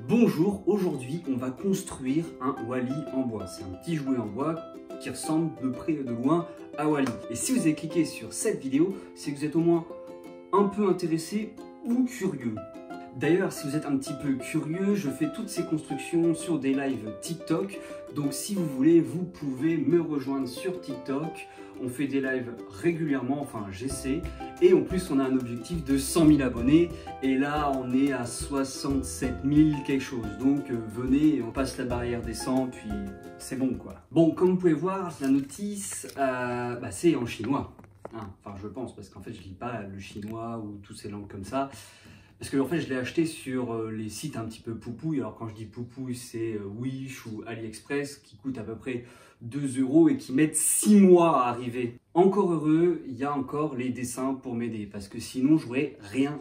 Bonjour, aujourd'hui on va construire un Wally en bois. C'est un petit jouet en bois qui ressemble de près et de loin à Wally. Et si vous avez cliqué sur cette vidéo, c'est que vous êtes au moins un peu intéressé ou curieux. D'ailleurs, si vous êtes un petit peu curieux, je fais toutes ces constructions sur des lives TikTok. Donc si vous voulez, vous pouvez me rejoindre sur TikTok. On fait des lives régulièrement, enfin j'essaie. Et en plus, on a un objectif de 100 000 abonnés. Et là, on est à 67 000 quelque chose. Donc venez, on passe la barrière des 100, puis c'est bon quoi. Bon, comme vous pouvez voir, la notice, c'est en chinois. Hein, enfin, je pense, parce qu'en fait, je lis pas le chinois ou toutes ces langues comme ça. Parce que en fait, je l'ai acheté sur les sites un petit peu poupouille. Alors quand je dis poupouille, c'est Wish ou AliExpress qui coûtent à peu près 2 € et qui mettent 6 mois à arriver. Encore heureux, il y a encore les dessins pour m'aider parce que sinon, j'aurais rien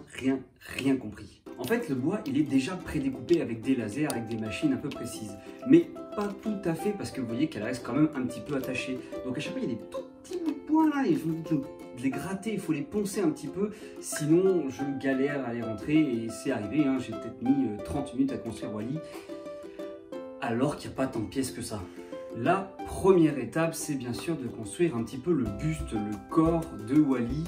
compris. En fait, le bois, il est déjà prédécoupé avec des lasers, avec des machines un peu précises. Mais pas tout à fait parce que vous voyez qu'elle reste quand même un petit peu attachée. Donc à chaque fois, il y a des tout petits bouts de bois là et les gratter, il faut les poncer un petit peu, sinon je galère à les rentrer et c'est arrivé, hein, j'ai peut-être mis 30 minutes à construire Wally, alors qu'il n'y a pas tant de pièces que ça. La première étape, c'est bien sûr de construire un petit peu le buste, le corps de Wally,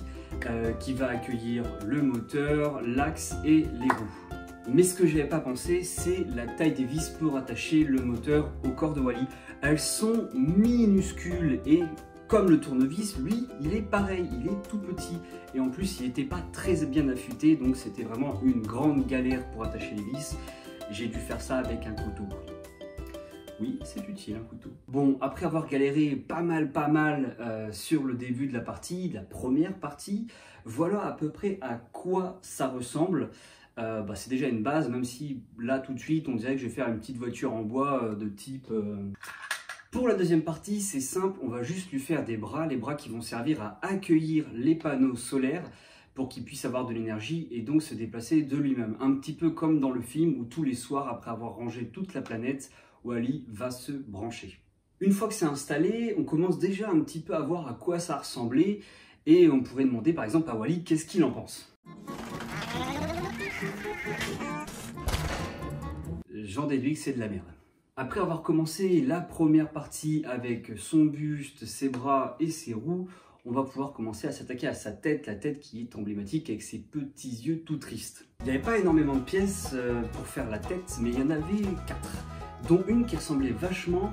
qui va accueillir le moteur, l'axe et les roues. Mais ce que je n'avais pas pensé, c'est la taille des vis pour attacher le moteur au corps de Wally. Elles sont minuscules et comme le tournevis, lui, il est pareil, il est tout petit. Et en plus, il n'était pas très bien affûté, donc c'était vraiment une grande galère pour attacher les vis. J'ai dû faire ça avec un couteau. Oui, c'est utile un couteau. Bon, après avoir galéré pas mal sur le début de la partie, de la première partie, voilà à peu près à quoi ça ressemble. C'est déjà une base, même si là tout de suite, on dirait que je vais faire une petite voiture en bois de type... Pour la deuxième partie, c'est simple, on va juste lui faire des bras, les bras qui vont servir à accueillir les panneaux solaires pour qu'il puisse avoir de l'énergie et donc se déplacer de lui-même. Un petit peu comme dans le film où tous les soirs, après avoir rangé toute la planète, Wally va se brancher. Une fois que c'est installé, on commence déjà un petit peu à voir à quoi ça ressemblait et on pourrait demander par exemple à Wally qu'est-ce qu'il en pense. J'en déduis que c'est de la merde. Après avoir commencé la première partie avec son buste, ses bras et ses roues, on va pouvoir commencer à s'attaquer à sa tête, la tête qui est emblématique avec ses petits yeux tout tristes. Il n'y avait pas énormément de pièces pour faire la tête, mais il y en avait 4, dont une qui ressemblait vachement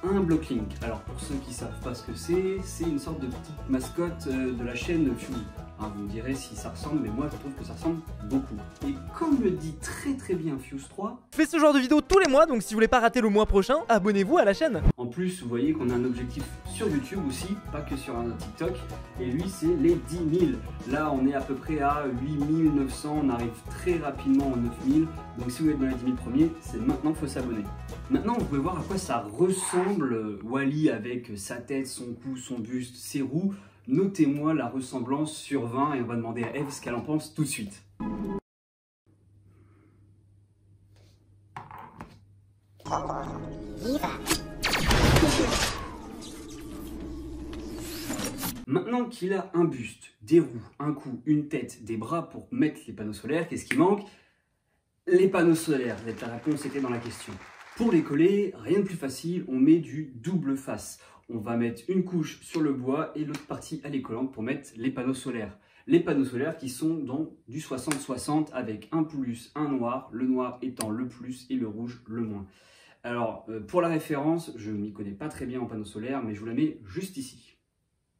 à un Blocklink. Alors pour ceux qui ne savent pas ce que c'est une sorte de petite mascotte de la chaîne Fuse. Hein, vous me direz si ça ressemble, mais moi je trouve que ça ressemble beaucoup. Et comme le dit très bien Fuse 3, je fais ce genre de vidéo tous les mois, donc si vous voulez pas rater le mois prochain, abonnez-vous à la chaîne. En plus, vous voyez qu'on a un objectif sur YouTube aussi, pas que sur un TikTok, et lui c'est les 10 000. Là on est à peu près à 8 900, on arrive très rapidement en 9 000, donc si vous êtes dans les 10 000 premiers, c'est maintenant qu'il faut s'abonner. Maintenant vous pouvez voir à quoi ça ressemble Wally avec sa tête, son cou, son buste, ses roues. Notez-moi la ressemblance sur 20 et on va demander à Eve ce qu'elle en pense tout de suite. Maintenant qu'il a un buste, des roues, un cou, une tête, des bras pour mettre les panneaux solaires, qu'est-ce qui manque? Les panneaux solaires, la réponse était dans la question. Pour les coller, rien de plus facile, on met du double face. On va mettre une couche sur le bois et l'autre partie elle est collante pour mettre les panneaux solaires. Les panneaux solaires qui sont dans du 60-60 avec un plus, un noir, le noir étant le plus et le rouge le moins. Alors pour la référence, je ne m'y connais pas très bien en panneaux solaires, mais je vous la mets juste ici.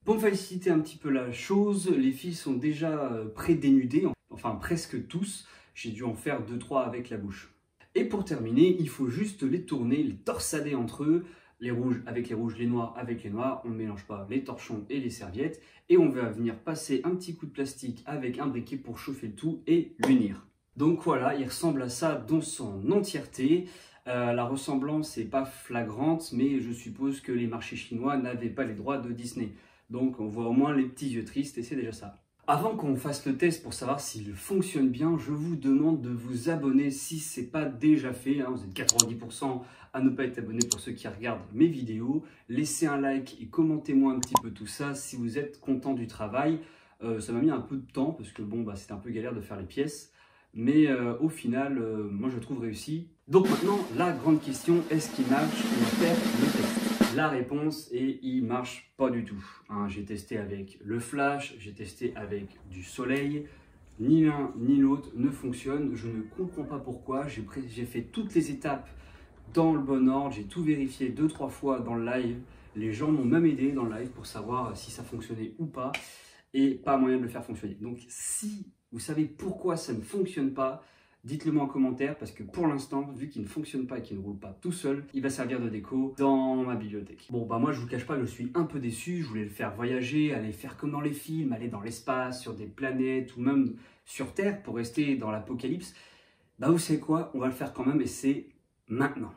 Pour me faciliter un petit peu la chose, les fils sont déjà pré-dénudés, enfin presque tous. J'ai dû en faire 2-3 avec la bouche. Et pour terminer, il faut juste les tourner, les torsader entre eux, les rouges avec les rouges, les noirs avec les noirs. On ne mélange pas les torchons et les serviettes. Et on va venir passer un petit coup de plastique avec un briquet pour chauffer le tout et l'unir. Donc voilà, il ressemble à ça dans son entièreté. La ressemblance n'est pas flagrante, mais je suppose que les marchés chinois n'avaient pas les droits de Disney. Donc on voit au moins les petits yeux tristes et c'est déjà ça. Avant qu'on fasse le test pour savoir s'il fonctionne bien, je vous demande de vous abonner si ce n'est pas déjà fait. Hein, vous êtes 90% à ne pas être abonné pour ceux qui regardent mes vidéos. Laissez un like et commentez-moi un petit peu tout ça si vous êtes content du travail. Ça m'a mis un peu de temps parce que bon, c'était un peu galère de faire les pièces. mais au final, moi je le trouve réussi. Donc maintenant, la grande question, est-ce qu'il marche? On va faire le test. La réponse est, il marche pas du tout. Hein, j'ai testé avec le flash, j'ai testé avec du soleil. Ni l'un ni l'autre ne fonctionne. Je ne comprends pas pourquoi. J'ai fait toutes les étapes dans le bon ordre. J'ai tout vérifié 2-3 fois dans le live. Les gens m'ont même aidé dans le live pour savoir si ça fonctionnait ou pas. Et pas moyen de le faire fonctionner. Donc si vous savez pourquoi ça ne fonctionne pas, dites-le moi en commentaire, parce que pour l'instant, vu qu'il ne fonctionne pas et qu'il ne roule pas tout seul, il va servir de déco dans ma bibliothèque. Bon, bah moi je vous cache pas, je suis un peu déçu. Je voulais le faire voyager, aller faire comme dans les films, aller dans l'espace, sur des planètes ou même sur Terre pour rester dans l'apocalypse. Bah vous savez quoi, on va le faire quand même et c'est maintenant.